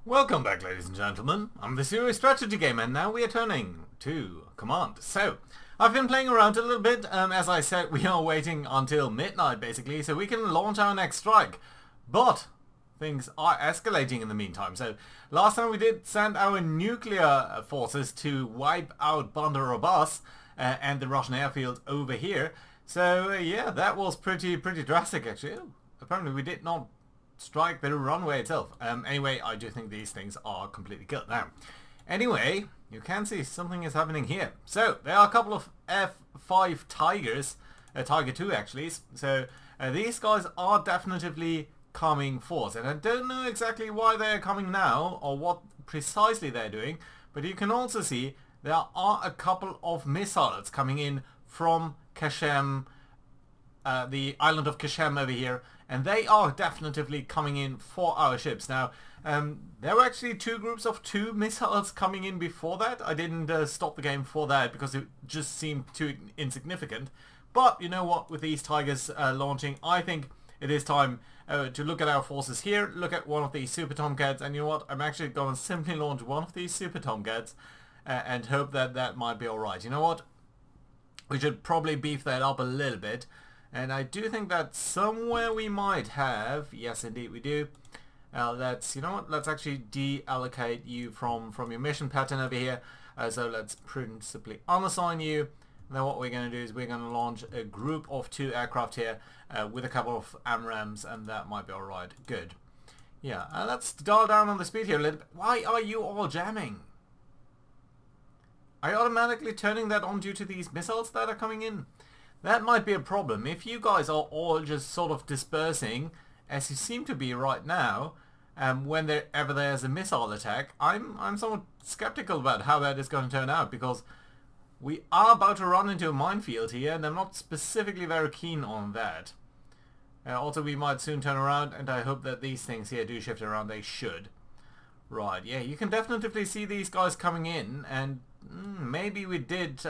Welcome back, ladies and gentlemen. I'm the Serious Strategy Gamer, and now we are turning to Command. So, I've been playing around a little bit. As I said, we are waiting until midnight, basically, so we can launch our next strike. But things are escalating in the meantime. So, last time we did send our nuclear forces to wipe out Bandar Abbas and the Russian airfield over here. So, yeah, that was pretty drastic, actually. Oh, apparently we did not strike the runway itself. Anyway, I do think these things are completely killed now. Anyway, you can see something is happening here. So, there are a couple of F5 Tigers, Tiger 2 actually, so these guys are definitively coming forth. And I don't know exactly why they're coming now, or what precisely they're doing, but you can also see there are a couple of missiles coming in from Kashem, the island of Kashem over here, and they are definitively coming in for our ships. Now, there were actually two groups of 2 missiles coming in before that. I didn't stop the game for that because it just seemed too insignificant. But you know what, with these Tigers launching, I think it is time to look at our forces here, look at one of these Super Tomcats, and you know what, I'm actually going to simply launch one of these Super Tomcats and hope that that might be alright. You know what, we should probably beef that up a little bit. And I do think that somewhere we might have, yes indeed we do, let's, you know what, let's actually deallocate you from your mission pattern over here. So let's principally unassign you. And then what we're going to do is we're going to launch a group of 2 aircraft here with a couple of AMRAAMs, and that might be alright. Good. Yeah, let's dial down on the speed here a little bit. Why are you all jamming? Are you automatically turning that on due to these missiles that are coming in? That might be a problem. If you guys are all just sort of dispersing, as you seem to be right now, whenever there's a missile attack, I'm somewhat skeptical about how that is going to turn out, because we are about to run into a minefield here, and I'm not specifically very keen on that. Also, we might soon turn around, and I hope that these things here do shift around. They should. Right, yeah, you can definitely see these guys coming in, and maybe we did...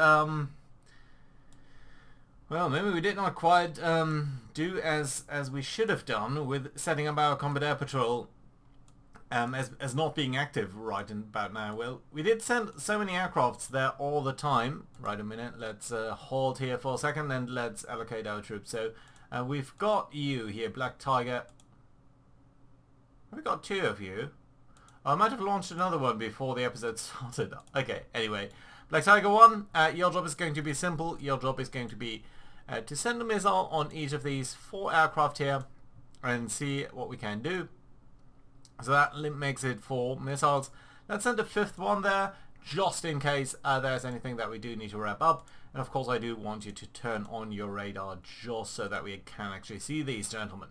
Well, maybe we did not quite do as we should have done with setting up our combat air patrol as not being active right about now. Well, we did send so many aircrafts there all the time. Right a minute, let's hold here for a second and let's allocate our troops. So we've got you here, Black Tiger. We've got 2 of you. I might have launched another one before the episode started. Okay, anyway. Black Tiger 1, your job is going to be simple. Your job is going to be to send a missile on each of these 4 aircraft here and see what we can do. So that makes it 4 missiles. Let's send a 5th one there, just in case there's anything that we do need to wrap up. And of course I do want you to turn on your radar just so that we can actually see these, gentlemen.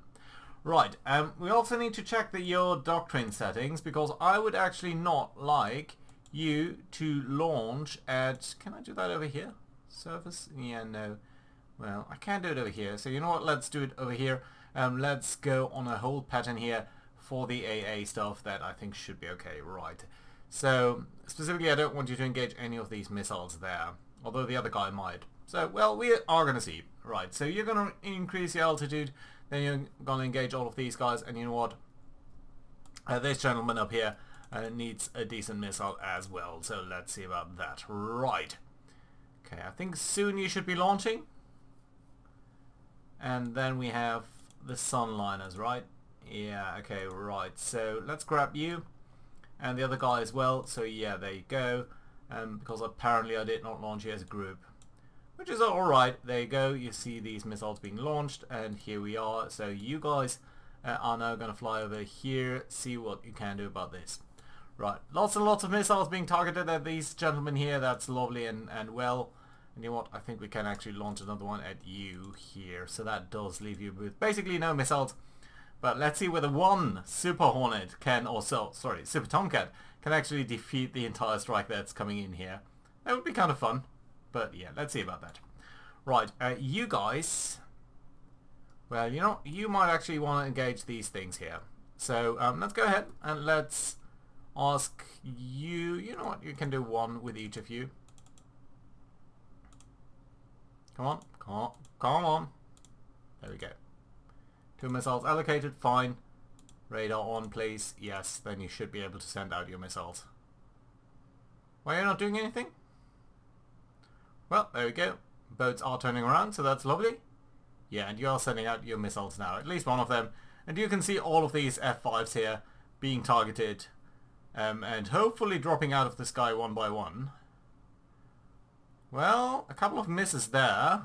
Right, we also need to check your doctrine settings, because I would actually not like you to launch at... Can I do that over here? Surface? Yeah, no. Well, I can't do it over here. So you know what? Let's do it over here. Let's go on a hold pattern here for the AA stuff. That I think should be okay. Right. So specifically, I don't want you to engage any of these missiles there. Although the other guy might. So, well, we are going to see. Right. So you're going to increase the altitude. Then you're going to engage all of these guys. And you know what? This gentleman up here needs a decent missile as well. So let's see about that. Right. Okay, I think soon you should be launching. And then we have the Sunliners, right? Yeah, okay, right. So let's grab you and the other guy as well. So yeah, there you go. Because apparently I did not launch you as a group, which is alright. There you go. You see these missiles being launched, and here we are. So you guys are now going to fly over here, see what you can do about this. Right, lots and lots of missiles being targeted at these gentlemen here. That's lovely and well. And you know what? I think we can actually launch another one at you here. So that does leave you with basically no missiles. But let's see whether one Super Hornet can, or sorry, Super Tomcat can actually defeat the entire strike that's coming in here. That would be kind of fun. But yeah, let's see about that. Right, you guys... Well, you know, you might actually want to engage these things here. So let's go ahead and let's ask you... You know what? You can do one with each of you. Come on, come on, come on. There we go. 2 missiles allocated, fine. Radar on, please. Yes, then you should be able to send out your missiles. Why are you not doing anything? Well, there we go. Boats are turning around, so that's lovely. Yeah, and you are sending out your missiles now, at least one of them. And you can see all of these F5s here being targeted and hopefully dropping out of the sky one by one. Well, a couple of misses there.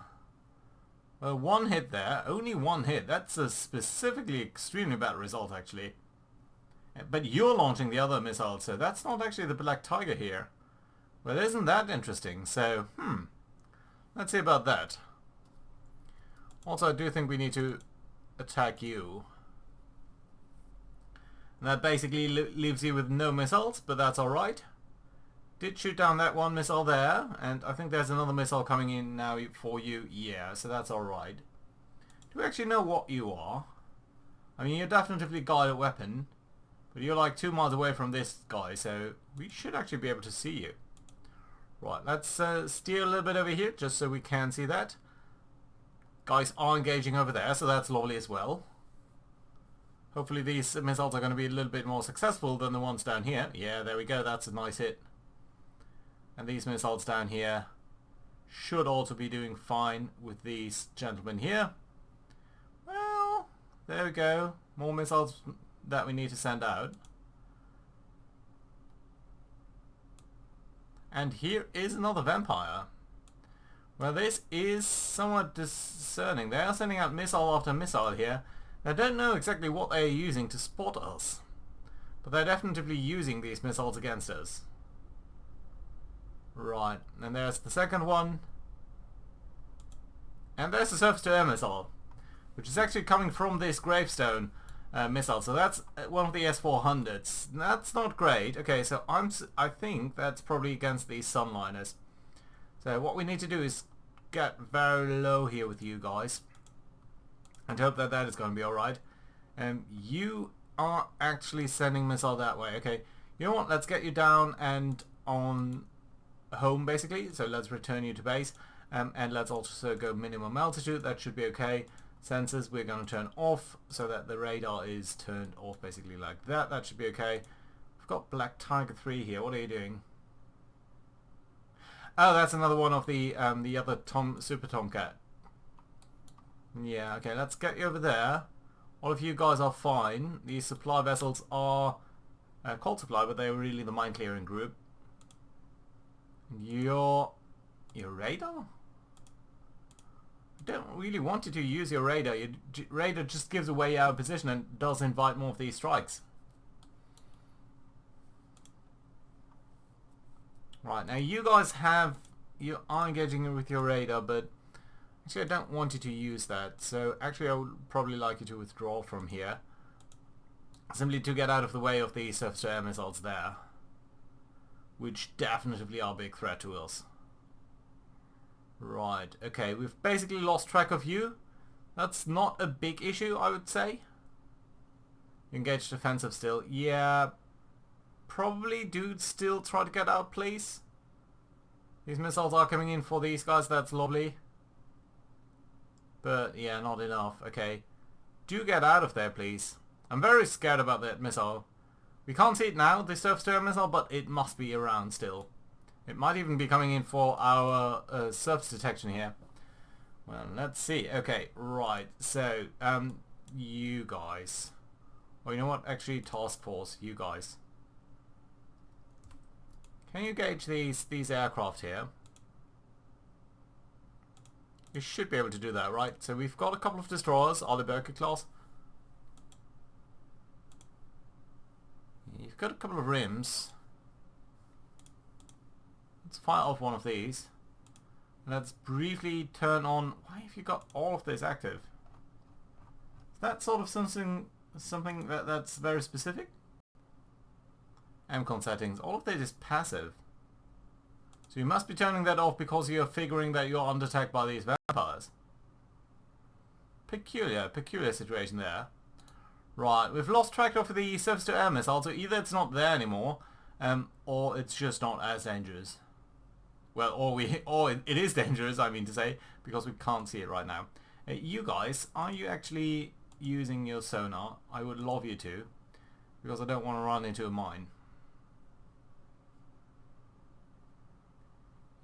Well, one hit there, only one hit. That's a specifically extremely bad result, actually. But you're launching the other missile, so that's not actually the Black Tiger here. Well, isn't that interesting? So, let's see about that. Also, I do think we need to attack you. And that basically leaves you with no missiles, but that's alright. Did shoot down that one missile there, and I think there's another missile coming in now for you. Yeah, so that's alright. Do we actually know what you are? I mean, you're definitely a guided weapon, but you're like 2 miles away from this guy, so we should actually be able to see you. Right, let's steer a little bit over here, just so we can see that. Guys are engaging over there, so that's lovely as well. Hopefully these missiles are going to be a little bit more successful than the ones down here. Yeah, there we go, that's a nice hit. And these missiles down here should also be doing fine with these gentlemen here. Well, there we go. More missiles that we need to send out. And here is another vampire. Well, this is somewhat discerning. They are sending out missile after missile here. I don't know exactly what they are using to spot us, but they're definitely using these missiles against us. Right, and there's the second one. And there's the surface-to-air missile, which is actually coming from this gravestone missile. So that's one of the S-400s. That's not great. Okay, so I think that's probably against these Sunliners. So what we need to do is get very low here with you guys, and hope that that is going to be alright. You are actually sending missile that way. Okay, you know what? Let's get you down and on home, basically. So let's return you to base. And let's also go minimum altitude. That should be okay. Sensors we're going to turn off so that the radar is turned off, basically like that. That should be okay. We've got Black Tiger 3 here. What are you doing? Oh, that's another one of the other Super Tomcat. Yeah, okay, let's get you over there. All of you guys are fine. These supply vessels are cold supply, but they're really the mine clearing group. Your radar? I don't really want you to use your radar. Your radar just gives away our position and does invite more of these strikes. Right, now you guys you are engaging with your radar, but actually I don't want you to use that. So actually I would probably like you to withdraw from here, simply to get out of the way of the surface-to-air missiles there, which definitely are a big threat to us. Right, okay, we've basically lost track of you. That's not a big issue, I would say. Engaged defensive still. Yeah, probably do still try to get out, please. These missiles are coming in for these guys, that's lovely. But yeah, not enough. Okay, do get out of there, please. I'm very scared about that missile. We can't see it now, the surface-to-air missile, but it must be around still. It might even be coming in for our surface detection here. Well, let's see. Okay, right. So, you guys. Well, you know what? Actually, task force, you guys. Can you gauge these aircraft here? You should be able to do that, right? So we've got a couple of destroyers, Oliberker class. You've got a couple of rims. Let's fire off one of these. Let's briefly turn on... Why have you got all of this active? Is that sort of something that's very specific? MCON settings. All of this is passive. So you must be turning that off because you're figuring that you're under attack by these vampires. Peculiar situation there. Right, we've lost track of the surface-to-air missile, so either it's not there anymore, or it's just not as dangerous. Well, or it is dangerous, I mean to say, because we can't see it right now. You guys, are you actually... using your sonar. I would love you to, because I don't want to run into a mine.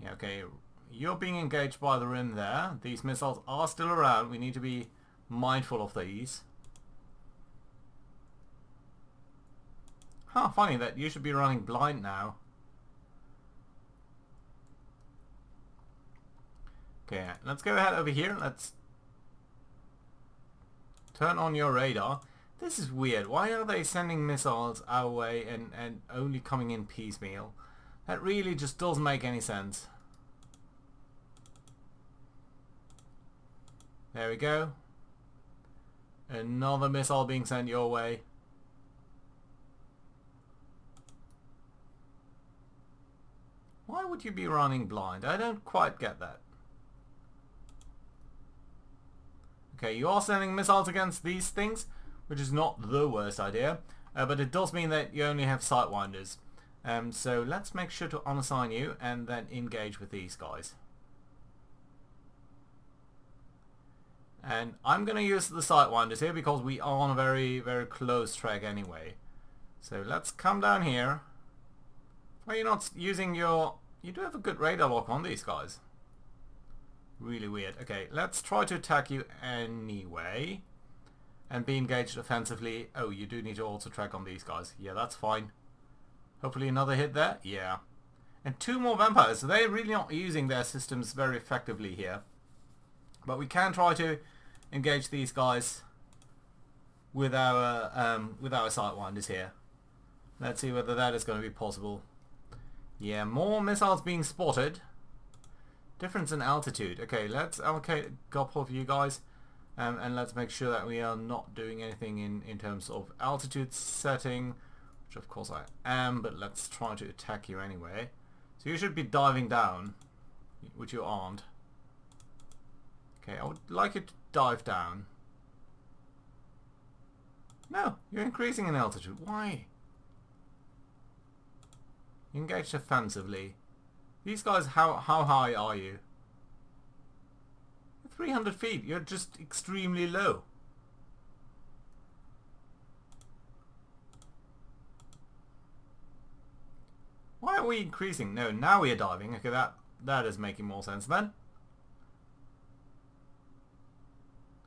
Yeah, okay. You're being engaged by the rim there. These missiles are still around. We need to be mindful of these. Huh, funny that you should be running blind now. Okay, let's go ahead over here. Let's turn on your radar. This is weird. Why are they sending missiles our way and only coming in piecemeal? That really just doesn't make any sense. There we go. Another missile being sent your way. Why would you be running blind? I don't quite get that. Okay, you are sending missiles against these things, which is not the worst idea, but it does mean that you only have sidewinders. So let's make sure to unassign you and then engage with these guys. And I'm going to use the sidewinders here because we are on a very, very close track anyway. So let's come down here. Why are you not using your... You do have a good radar lock on these guys. Really weird. Okay, let's try to attack you anyway. And be engaged offensively. Oh, you do need to also track on these guys. Yeah, that's fine. Hopefully another hit there. Yeah. And 2 more vampires. So they're really not using their systems very effectively here. But we can try to engage these guys with our sidewinders here. Let's see whether that is going to be possible. Yeah, more missiles being spotted. Difference in altitude. Okay, let's allocate a couple of you guys. And let's make sure that we are not doing anything in terms of altitude setting. Which of course I am, but let's try to attack you anyway. So you should be diving down, which you aren't. Okay, I would like you to dive down. No, you're increasing in altitude. Why? You engaged offensively. These guys, how high are you? 300 feet. You're just extremely low. Why are we increasing? No, now we are diving. Okay, that is making more sense then.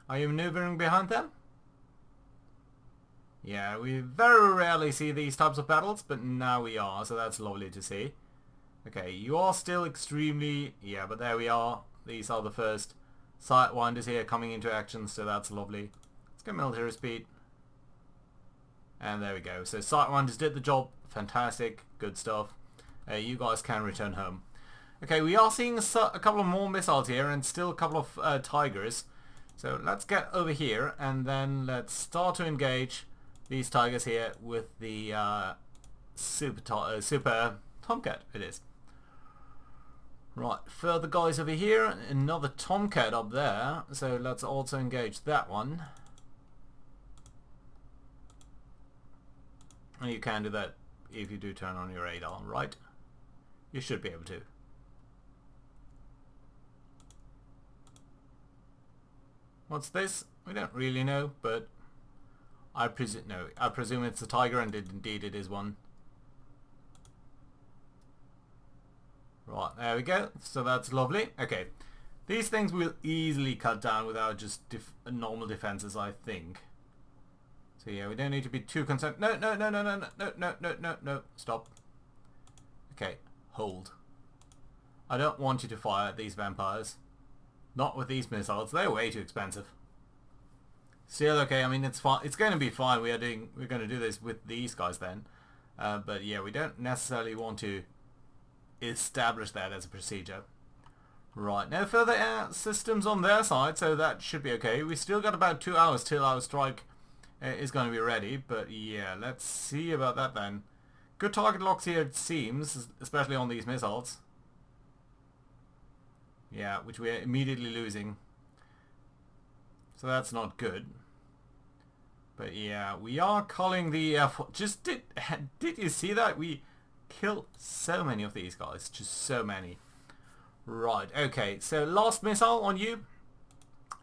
Are you maneuvering behind them? Yeah, we very rarely see these types of battles, but now we are, so that's lovely to see. Okay, you are still extremely... Yeah, but there we are. These are the first sidewinders here coming into action, so that's lovely. Let's go military speed. And there we go. So sidewinders did the job. Fantastic. Good stuff. You guys can return home. Okay, we are seeing a couple of more missiles here and still a couple of Tigers. So let's get over here and then let's start to engage these Tigers here with the Super Tomcat it is. Right, further guys over here, another Tomcat up there, so let's also engage that one. And you can do that if you do turn on your radar, right? You should be able to. What's this? We don't really know, but I presume it's a Tiger, and indeed it is one. Right, there we go. So that's lovely. Okay, these things will easily cut down without just normal defenses, I think. So yeah, we don't need to be too concerned. No, no, no, no, no, no, no, no, no, no, no. Stop. Okay, hold. I don't want you to fire at these vampires. Not with these missiles. They're way too expensive. Still okay. I mean, it's fine. It's going to be fine. We're going to do this with these guys then. But yeah, we don't necessarily want to establish that as a procedure. Right, no further air systems on their side, so that should be okay. We still got about 2 hours till our strike is going to be ready, but yeah, let's see about that then. Good target locks here, it seems, especially on these missiles. Yeah, which we're immediately losing. So that's not good. But yeah, we are culling the... just did you see that? We killed so many of these guys. Just so many. Right, okay. So last missile on you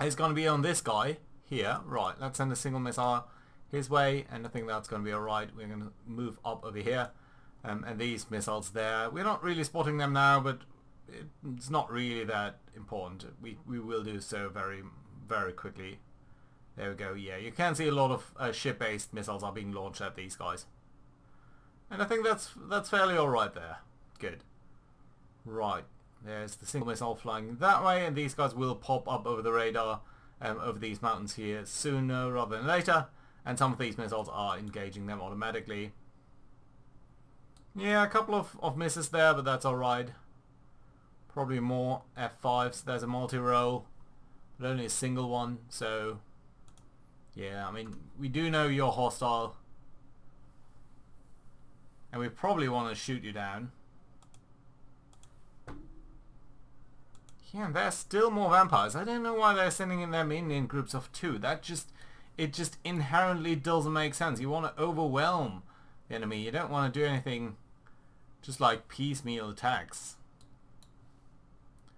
is going to be on this guy here. Right, let's send a single missile his way, and I think that's going to be alright. We're going to move up over here, and these missiles there. We're not really spotting them now, but it's not really that important. We will do so very, very quickly. There we go. Yeah, you can see a lot of ship-based missiles are being launched at these guys, and I think that's fairly alright there. Good. Right, there's the single missile flying that way, and these guys will pop up over the radar over these mountains here sooner rather than later, and some of these missiles are engaging them automatically. Yeah, a couple of misses there, but that's alright. Probably more F5s. There's a multi-roll, but only a single one, so yeah, I mean, we do know you're hostile, and we probably want to shoot you down. Yeah, and there's still more vampires. I don't know why they're sending them in groups of 2. It just inherently doesn't make sense. You want to overwhelm the enemy. You don't want to do anything just like piecemeal attacks.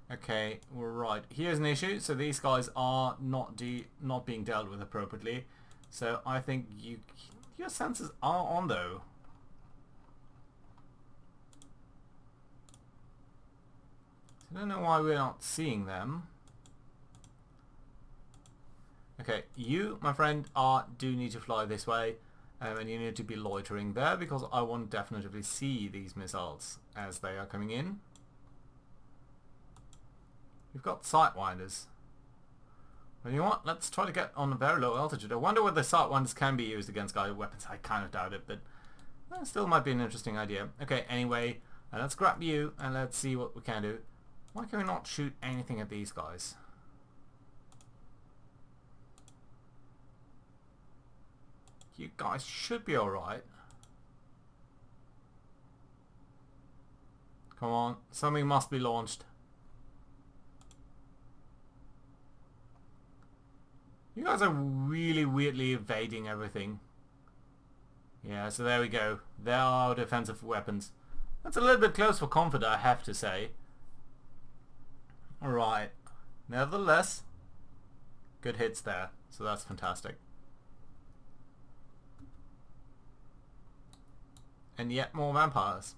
Okay, we're right. Here's an issue. So these guys are not being dealt with appropriately. So I think your senses are on though. I don't know why we're not seeing them. Okay, you, my friend, do need to fly this way, and you need to be loitering there because I want to definitively see these missiles as they are coming in. We've got sightwinders. Well, you know what? Let's try to get on a very low altitude. I wonder whether sightwinders can be used against guided weapons. I kind of doubt it, but still might be an interesting idea. Okay, anyway, let's grab you and let's see what we can do. Why can we not shoot anything at these guys? You guys should be alright. Come on, something must be launched. You guys are really weirdly evading everything. Yeah, so there we go. There are defensive weapons. That's a little bit close for comfort, I have to say. Alright. Nevertheless, good hits there. So that's fantastic. And yet more vampires.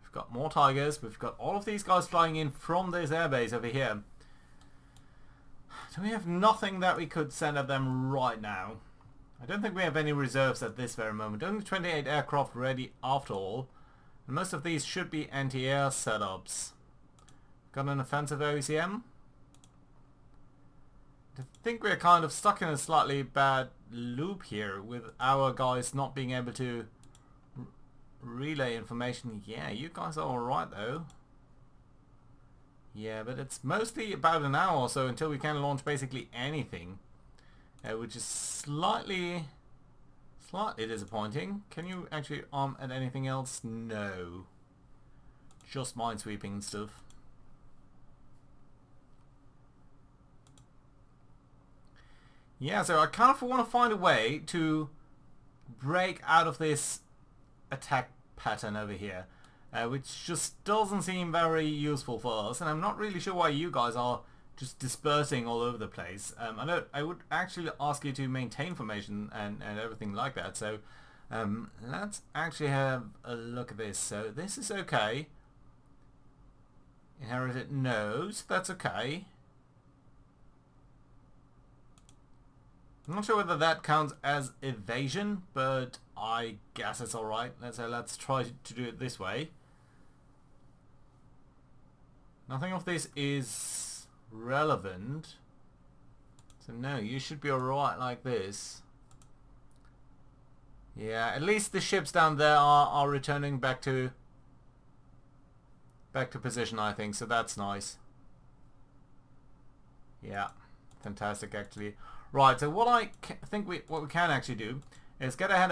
We've got more tigers. We've got all of these guys flying in from this airbase over here. So we have nothing that we could send at them right now. I don't think we have any reserves at this very moment. Only 28 aircraft ready after all. And most of these should be anti-air setups. Got an offensive OECM. I think we're kind of stuck in a slightly bad loop here with our guys not being able to relay information. Yeah, you guys are alright though. Yeah, but it's mostly about an hour or so until we can launch basically anything. Which is slightly disappointing. Can you actually arm at anything else? No. Just minesweeping and stuff. Yeah, so I kind of want to find a way to break out of this attack pattern over here, which just doesn't seem very useful for us, and I'm not really sure why you guys are just dispersing all over the place. I would actually ask you to maintain formation and everything like that, so let's actually have a look at this. So this is okay. Inherited nose, that's okay. I'm not sure whether that counts as evasion, but I guess it's alright. Let's try to do it this way. Nothing of this is relevant. So no, you should be alright like this. Yeah, at least the ships down there are returning back to position, I think, so that's nice. Yeah, fantastic actually. Right, so what I think what we can actually do is go ahead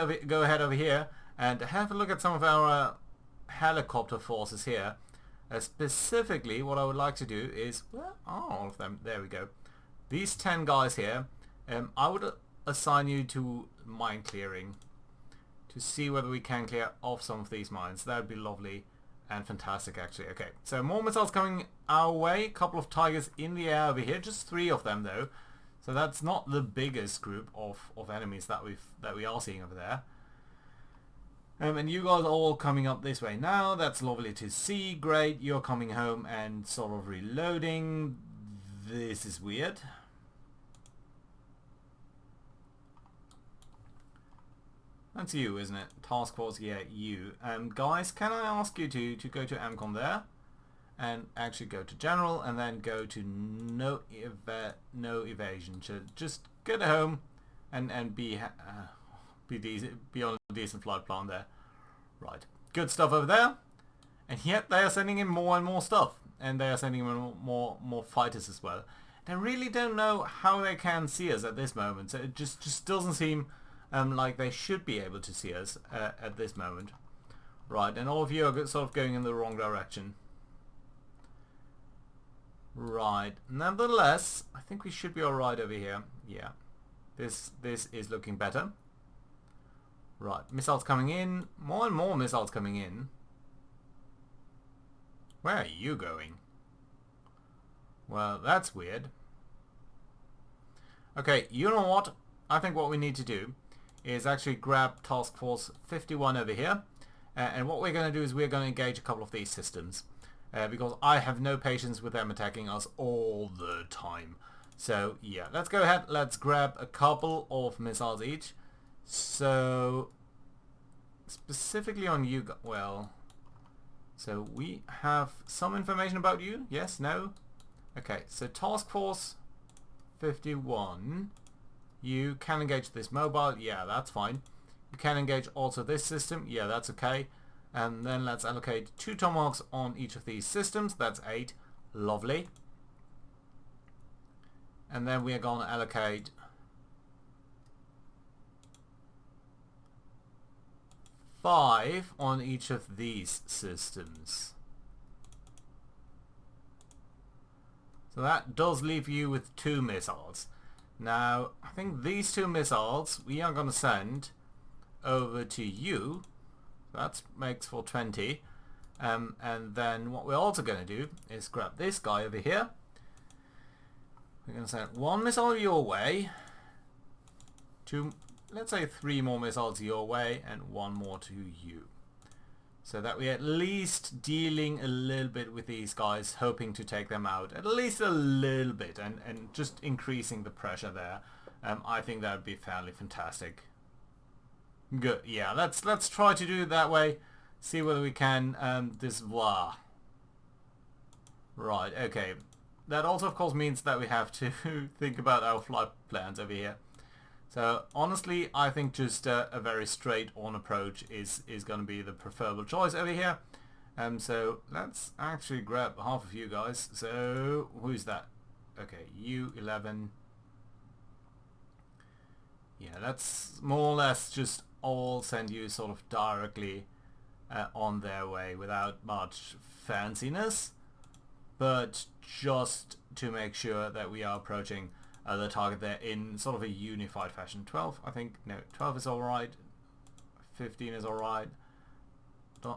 over here and have a look at some of our helicopter forces here. Specifically, what I would like to do is, where are all of them? There we go. These 10 guys here, I would assign you to mine clearing to see whether we can clear off some of these mines. That would be lovely. and fantastic actually. Okay, so more missiles coming our way. A couple of Tigers in the air over here. Just 3 of them though. So that's not the biggest group of enemies that we are seeing over there. And you guys are all coming up this way now. That's lovely to see. Great, you're coming home and sort of reloading. This is weird. That's you, isn't it? Task Force, yeah, you. Guys, can I ask you to go to AMCOM there? And actually go to General and then go to no evasion. So just get home and be on a decent flight plan there. Right. Good stuff over there. And yet they are sending in more and more stuff. And they are sending in more fighters as well. And I really don't know how they can see us at this moment. So it just doesn't seem like they should be able to see us at this moment. Right, and all of you are sort of going in the wrong direction. Right, nevertheless, I think we should be alright over here. Yeah, this is looking better. Right, missiles coming in. More and more missiles coming in. Where are you going? Well, that's weird. Okay, you know what? I think what we need to do is actually grab Task Force 51 over here. And what we're going to do is we're going to engage a couple of these systems. Because I have no patience with them attacking us all the time. So, yeah, let's go ahead. Let's grab a couple of missiles each. So, specifically on you, well, so we have some information about you. Yes, no? Okay, so Task Force 51, you can engage this mobile. Yeah, that's fine. You can engage also this system. Yeah, that's okay. And then let's allocate 2 Tomahawks on each of these systems. That's 8. Lovely. And then we are going to allocate 5 on each of these systems. So that does leave you with 2 missiles. Now, I think these 2 missiles we are going to send over to you. That makes for 20. And then what we're also going to do is grab this guy over here. We're going to send 1 missile your way. 2, let's say 3 more missiles your way and 1 more to you. So that we're at least dealing a little bit with these guys, hoping to take them out. At least a little bit and just increasing the pressure there. I think that would be fairly fantastic. Good, yeah, let's try to do it that way. See whether we can, blah. Right, okay. That also of course means that we have to think about our flight plans over here. So honestly, I think just a very straight on approach is going to be the preferable choice over here. So let's actually grab half of you guys. So who's that? Okay, you 11. Yeah, let's more or less just all send you sort of directly on their way without much fanciness, but just to make sure that we are approaching the target there in sort of a unified fashion. 12, I think, no, 12 is alright, 15 is alright,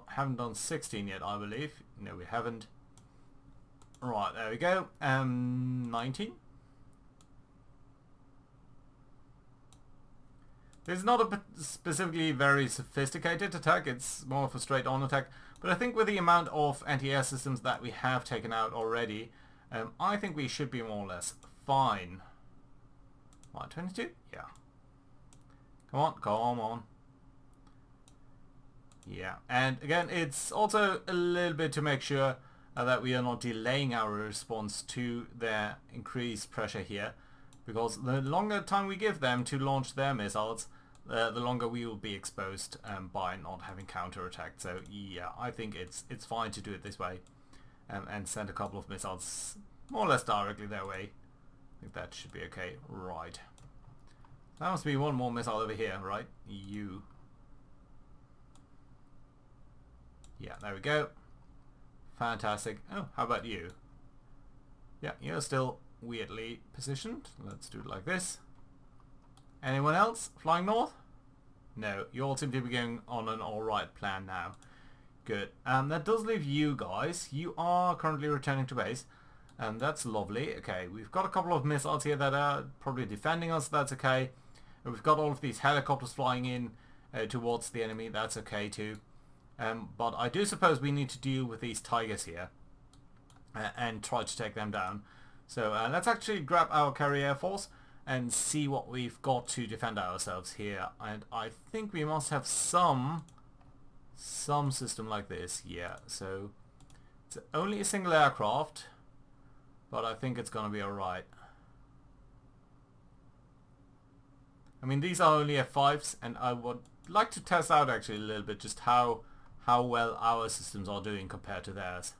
haven't done 16 yet, I believe. No, we haven't. Right, there we go. 19. This is not a specifically very sophisticated attack, it's more of a straight on attack, but I think with the amount of anti-air systems that we have taken out already, I think we should be more or less fine. What, 22? Yeah. Come on, come on. Yeah, and again, it's also a little bit to make sure that we are not delaying our response to their increased pressure here. Because the longer time we give them to launch their missiles, the longer we will be exposed by not having counterattacked. So yeah, I think it's fine to do it this way and send a couple of missiles more or less directly their way. I think that should be okay. Right. That must be 1 more missile over here, right? You. Yeah, there we go. Fantastic. Oh, how about you? Yeah, you're still weirdly positioned. Let's do it like this. Anyone else flying north? No, you all seem to be going on an alright plan now. Good. That does leave you guys. You are currently returning to base. And that's lovely. Okay, we've got a couple of missiles here that are probably defending us. That's okay. And we've got all of these helicopters flying in towards the enemy. That's okay too. But I do suppose we need to deal with these tigers here. And try to take them down. So let's actually grab our carrier force and see what we've got to defend ourselves here. And I think we must have some system like this. Yeah, so it's only a single aircraft, but I think it's gonna be alright. I mean, these are only F5s, and I would like to test out actually a little bit just how well our systems are doing compared to theirs.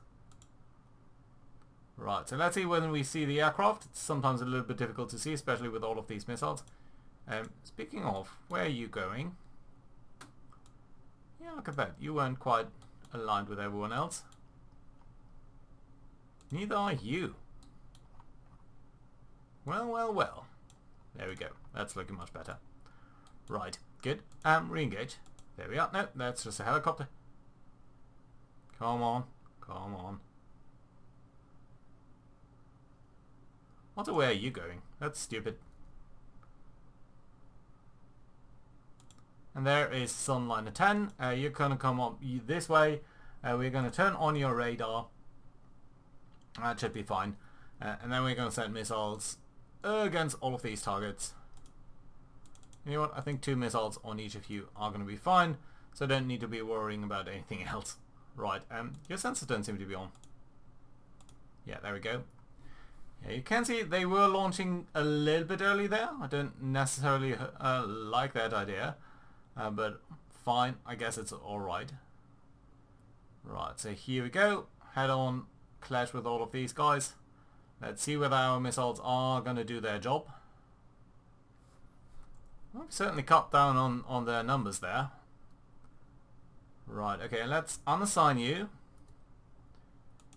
Right, so let's see when we see the aircraft. It's sometimes a little bit difficult to see, especially with all of these missiles. Speaking of, where are you going? Yeah, look at that. You weren't quite aligned with everyone else. Neither are you. Well, well, well. There we go. That's looking much better. Right, good. Re-engage. There we are. No, that's just a helicopter. Come on. Come on. What way are you going? That's stupid. And there is Sunliner 10. You're going to come up this way. We're going to turn on your radar. That should be fine. And then we're going to send missiles against all of these targets. You know what? I think 2 missiles on each of you are going to be fine. So don't need to be worrying about anything else. Right. Your sensors don't seem to be on. Yeah, there we go. Yeah, you can see they were launching a little bit early there. I don't necessarily like that idea. But fine, I guess it's alright. Right, so here we go. Head on, clash with all of these guys. Let's see whether our missiles are going to do their job. Well, we've certainly cut down on their numbers there. Right, okay, let's unassign you.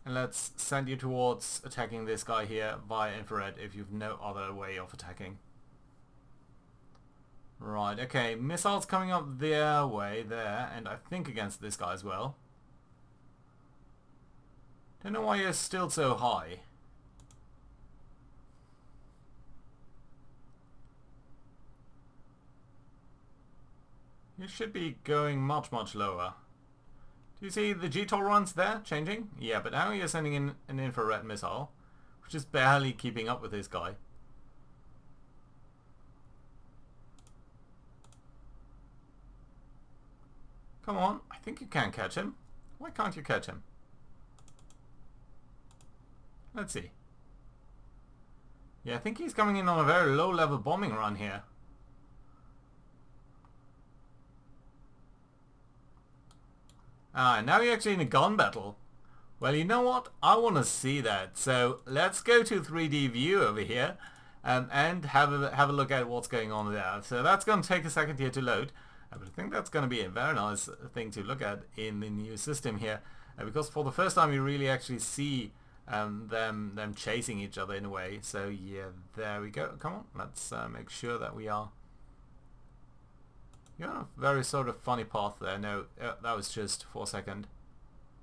And let's send you towards attacking this guy here via infrared if you've no other way of attacking. Right, okay, missiles coming up their way there, and I think against this guy as well. Don't know why you're still so high. You should be going much, much lower. Do you see the GTOL runs there changing? Yeah, but now you're sending in an infrared missile, which is barely keeping up with this guy. Come on, I think you can catch him. Why can't you catch him? Let's see. Yeah, I think he's coming in on a very low level bombing run here. Ah, now you're actually in a gun battle. Well, you know what? I want to see that. So let's go to 3D view over here and have a look at what's going on there. So that's going to take a second here to load. But I think that's going to be a very nice thing to look at in the new system here. Because for the first time you really actually see them chasing each other in a way. So yeah, there we go. Come on, let's make sure that we are... You're on a very sort of funny path there. No, that was just for a second.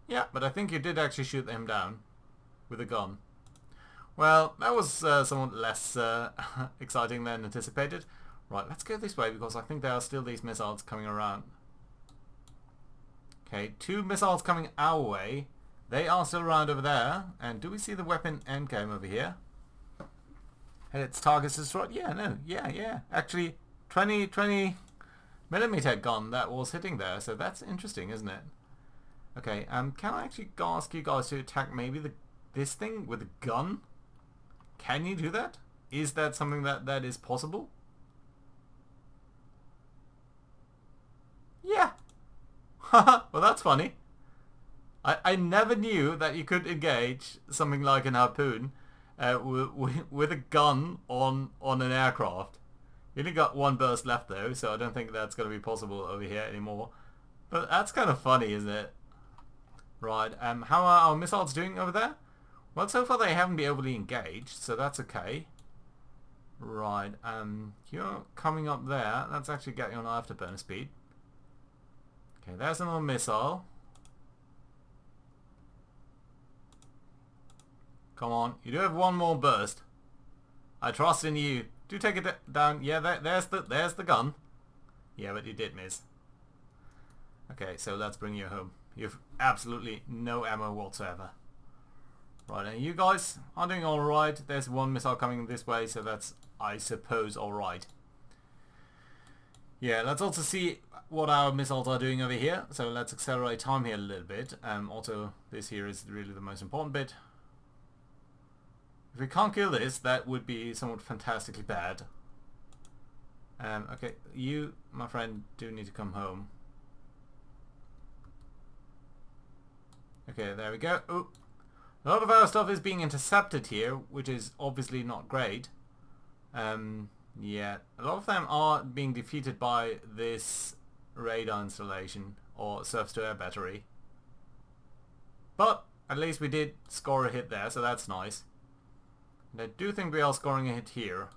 Yeah, but I think you did actually shoot him down with a gun. Well, that was somewhat less exciting than anticipated. Right, let's go this way because I think there are still these missiles coming around. Okay, 2 missiles coming our way. They are still around over there. And do we see the weapon endgame over here? And its target's destroyed? Yeah, no, yeah. Actually, 20 millimeter gun that was hitting there, so that's interesting, isn't it? Okay, can I actually ask you guys to attack maybe this thing with a gun? Can you do that? Is that something that is possible? Yeah. Well, that's funny. I never knew that you could engage something like an harpoon with a gun on an aircraft. You only got 1 burst left though, so I don't think that's going to be possible over here anymore. But that's kind of funny, isn't it? Right, how are our missiles doing over there? Well, so far they haven't been overly engaged, so that's okay. Right, you're coming up there. Let's actually get you on afterburner speed. Okay, there's another missile. Come on, you do have one more burst. I trust in you. Do take it down. Yeah, there's the gun. Yeah, but you did miss. Okay, so let's bring you home. You've absolutely no ammo whatsoever. Right, and you guys are doing alright. There's one missile coming this way, so that's, I suppose, alright. Yeah, let's also see what our missiles are doing over here. So let's accelerate time here a little bit. Also, this here is really the most important bit. If we can't kill this, that would be somewhat fantastically bad. Okay, you, my friend, do need to come home. Okay, there we go. Ooh. A lot of our stuff is being intercepted here, which is obviously not great. Yeah, a lot of them are being defeated by this radar installation or surface-to-air battery. But at least we did score a hit there, so that's nice. And I do think we are scoring a hit here,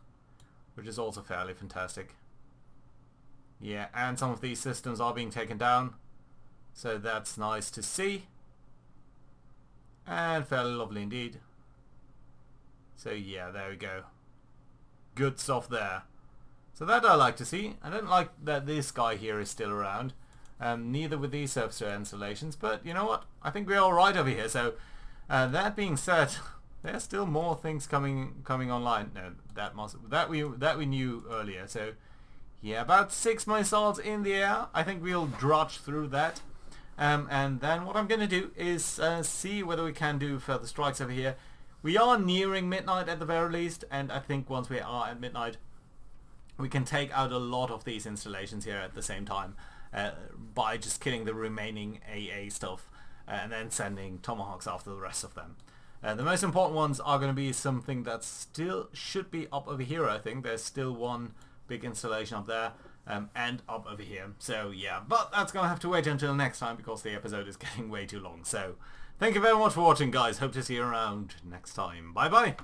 which is also fairly fantastic. Yeah, and some of these systems are being taken down, so that's nice to see. And fairly lovely indeed. So yeah, there we go. Good stuff there. So that I like to see. I don't like that this guy here is still around. Neither with these surface-to-air installations, but you know what? I think we're alright over here. So that being said, there's still more things coming online. No, that we knew earlier. So yeah, about 6 missiles in the air. I think we'll drudge through that. And then what I'm going to do is see whether we can do further strikes over here. We are nearing midnight at the very least, and I think once we are at midnight, we can take out a lot of these installations here at the same time by just killing the remaining AA stuff and then sending Tomahawks after the rest of them. The most important ones are going to be something that still should be up over here, I think. There's still one big installation up there. And up over here. So yeah, but that's gonna have to wait until next time because the episode is getting way too long. So thank you very much for watching, guys. Hope to see you around next time. Bye bye.